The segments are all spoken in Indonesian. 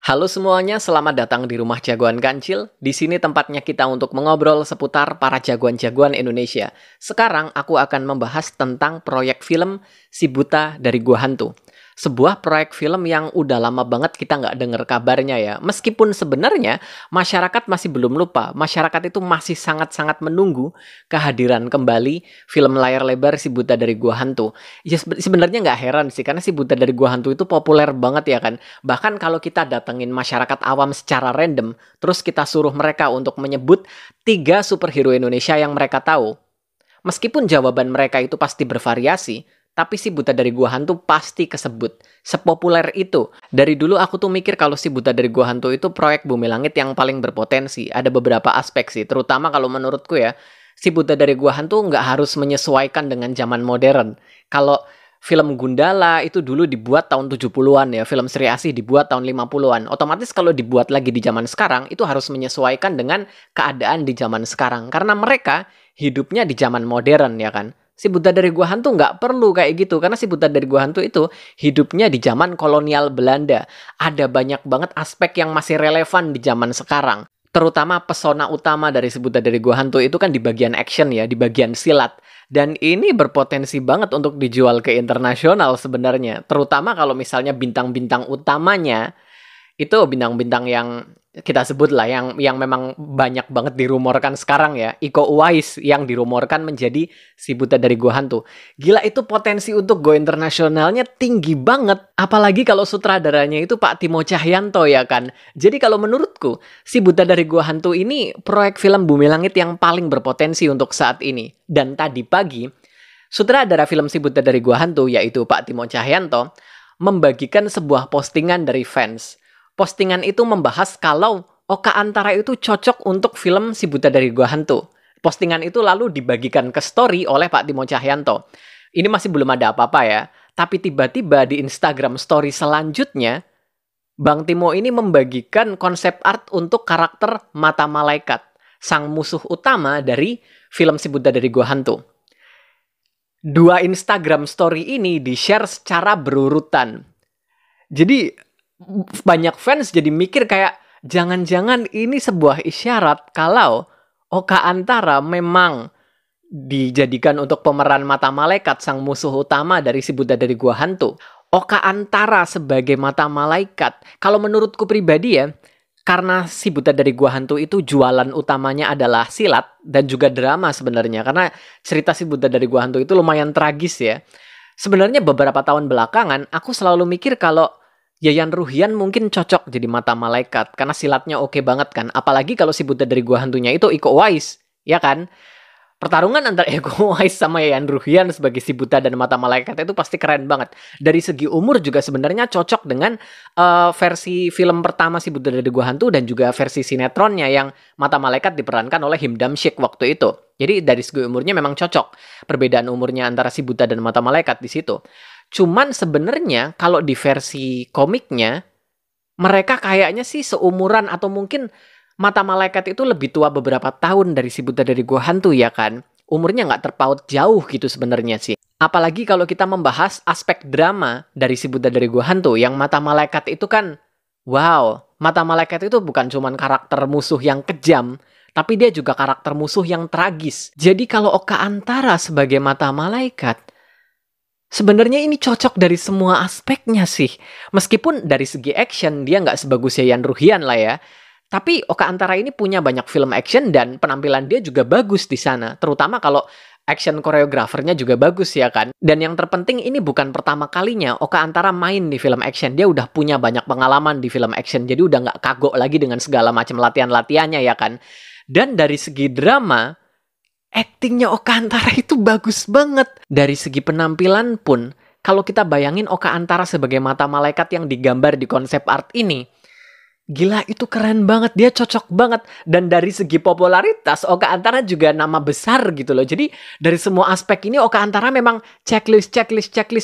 Halo semuanya, selamat datang di Rumah Jagoan Kancil. Di sini tempatnya kita untuk mengobrol seputar para jagoan-jagoan Indonesia. Sekarang aku akan membahas tentang proyek film Si Buta dari Gua Hantu. Sebuah proyek film yang udah lama banget kita nggak denger kabarnya ya. Meskipun sebenarnya masyarakat masih belum lupa. Masyarakat itu masih sangat-sangat menunggu kehadiran kembali film layar lebar Si Buta dari Gua Hantu. Ya sebenarnya nggak heran sih, karena Si Buta dari Gua Hantu itu populer banget ya kan. Bahkan kalau kita datengin masyarakat awam secara random, terus kita suruh mereka untuk menyebut 3 superhero Indonesia yang mereka tahu. Meskipun jawaban mereka itu pasti bervariasi, tapi Si Buta dari Gua Hantu pasti kesebut. Sepopuler itu. Dari dulu aku tuh mikir kalau Si Buta dari Gua Hantu itu proyek Bumi Langit yang paling berpotensi. Ada beberapa aspek sih, terutama kalau menurutku ya, Si Buta dari Gua Hantu nggak harus menyesuaikan dengan zaman modern. Kalau film Gundala itu dulu dibuat tahun 70-an ya, film Sri Asih dibuat tahun 50-an. Otomatis kalau dibuat lagi di zaman sekarang, itu harus menyesuaikan dengan keadaan di zaman sekarang. Karena mereka hidupnya di zaman modern ya kan. Si Buta dari Gua Hantu nggak perlu kayak gitu, karena Si Buta dari Gua Hantu itu hidupnya di zaman kolonial Belanda. Ada banyak banget aspek yang masih relevan di zaman sekarang. Terutama pesona utama dari Si Buta dari Gua Hantu itu kan di bagian action ya, di bagian silat. Dan ini berpotensi banget untuk dijual ke internasional sebenarnya. Terutama kalau misalnya bintang-bintang utamanya itu bintang-bintang yang kita sebut lah, yang memang banyak banget dirumorkan sekarang ya. Iko Uwais yang dirumorkan menjadi Si Buta dari Gua Hantu. Gila, itu potensi untuk go internasionalnya tinggi banget. Apalagi kalau sutradaranya itu Pak Timo Cahyanto ya kan. Jadi kalau menurutku, Si Buta dari Gua Hantu ini proyek film Bumi Langit yang paling berpotensi untuk saat ini. Dan tadi pagi, sutradara film Si Buta dari Gua Hantu yaitu Pak Timo Cahyanto membagikan sebuah postingan dari fans. Postingan itu membahas kalau Oka Antara itu cocok untuk film Si Buta dari Gua Hantu. Postingan itu lalu dibagikan ke story oleh Pak Timo Cahyanto. Ini masih belum ada apa-apa ya. Tapi tiba-tiba di Instagram story selanjutnya, Bang Timo ini membagikan konsep art untuk karakter Mata Malaikat, sang musuh utama dari film Si Buta dari Gua Hantu. Dua Instagram story ini di-share secara berurutan. Jadi banyak fans jadi mikir kayak jangan-jangan ini sebuah isyarat kalau Oka Antara memang dijadikan untuk pemeran Mata Malaikat, sang musuh utama dari Si Buta dari Gua Hantu. Oka Antara sebagai Mata Malaikat, kalau menurutku pribadi ya, karena Si Buta dari Gua Hantu itu jualan utamanya adalah silat dan juga drama sebenarnya. Karena cerita Si Buta dari Gua Hantu itu lumayan tragis ya. Sebenarnya beberapa tahun belakangan aku selalu mikir kalau Yayan Ruhian mungkin cocok jadi Mata Malaikat karena silatnya oke banget kan. Apalagi kalau Si Buta dari Gua Hantunya itu Iko Uwais, ya kan? Pertarungan antara Iko Uwais sama Yayan Ruhian sebagai Si Buta dan Mata Malaikat itu pasti keren banget. Dari segi umur juga sebenarnya cocok dengan versi film pertama Si Buta dari Gua Hantu dan juga versi sinetronnya yang Mata Malaikat diperankan oleh Himdam Syik waktu itu. Jadi dari segi umurnya memang cocok. Perbedaan umurnya antara Si Buta dan Mata Malaikat di situ. Cuman sebenarnya kalau di versi komiknya, mereka kayaknya sih seumuran atau mungkin Mata Malaikat itu lebih tua beberapa tahun dari Si Buta dari Gua Hantu ya kan. Umurnya nggak terpaut jauh gitu sebenarnya sih. Apalagi kalau kita membahas aspek drama dari Si Buta dari Gua Hantu, yang Mata Malaikat itu kan, wow, Mata Malaikat itu bukan cuman karakter musuh yang kejam, tapi dia juga karakter musuh yang tragis. Jadi kalau Oka Antara sebagai Mata Malaikat, sebenarnya ini cocok dari semua aspeknya sih. Meskipun dari segi action dia nggak sebagus Yayan Ruhian lah ya. Tapi Oka Antara ini punya banyak film action dan penampilan dia juga bagus di sana. Terutama kalau action koreografernya juga bagus ya kan. Dan yang terpenting ini bukan pertama kalinya Oka Antara main di film action. Dia udah punya banyak pengalaman di film action. Jadi udah nggak kagok lagi dengan segala macam latihan-latihannya ya kan. Dan dari segi drama, aktingnya Oka Antara itu bagus banget. Dari segi penampilan pun, kalau kita bayangin Oka Antara sebagai Mata Malaikat yang digambar di konsep art ini, gila itu keren banget, dia cocok banget. Dan dari segi popularitas, Oka Antara juga nama besar gitu loh. Jadi dari semua aspek ini Oka Antara memang checklist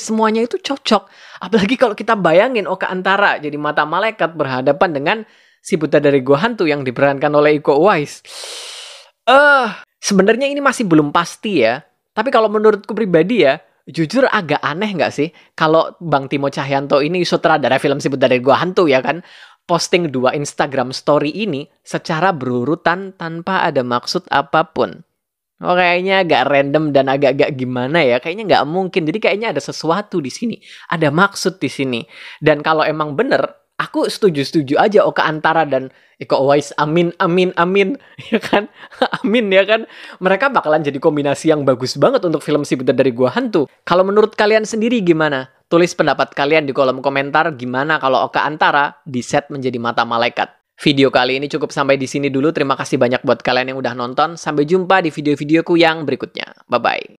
semuanya itu cocok. Apalagi kalau kita bayangin Oka Antara jadi Mata Malaikat berhadapan dengan Si Buta dari Gua Hantu yang diperankan oleh Iko Uwais. Sebenarnya ini masih belum pasti ya. Tapi kalau menurutku pribadi ya, jujur agak aneh nggak sih kalau Bang Timo Cahyanto ini sutradara film Si Buta dari Gua Hantu ya kan, posting 2 Instagram story ini secara berurutan tanpa ada maksud apapun. Oh, kayaknya agak random dan agak-agak gimana ya. Kayaknya nggak mungkin. Jadi kayaknya ada sesuatu di sini. Ada maksud di sini. Dan kalau emang bener, aku setuju-setuju aja Oka Antara dan Iko Uwais. Amin, amin, amin. Ya kan? Amin ya kan? Mereka bakalan jadi kombinasi yang bagus banget untuk film Si Buta dari Gua Hantu. Kalau menurut kalian sendiri gimana? Tulis pendapat kalian di kolom komentar gimana kalau Oka Antara di-set menjadi mata malaikat. Video kali ini cukup sampai di sini dulu. Terima kasih banyak buat kalian yang udah nonton. Sampai jumpa di video-videoku yang berikutnya. Bye-bye.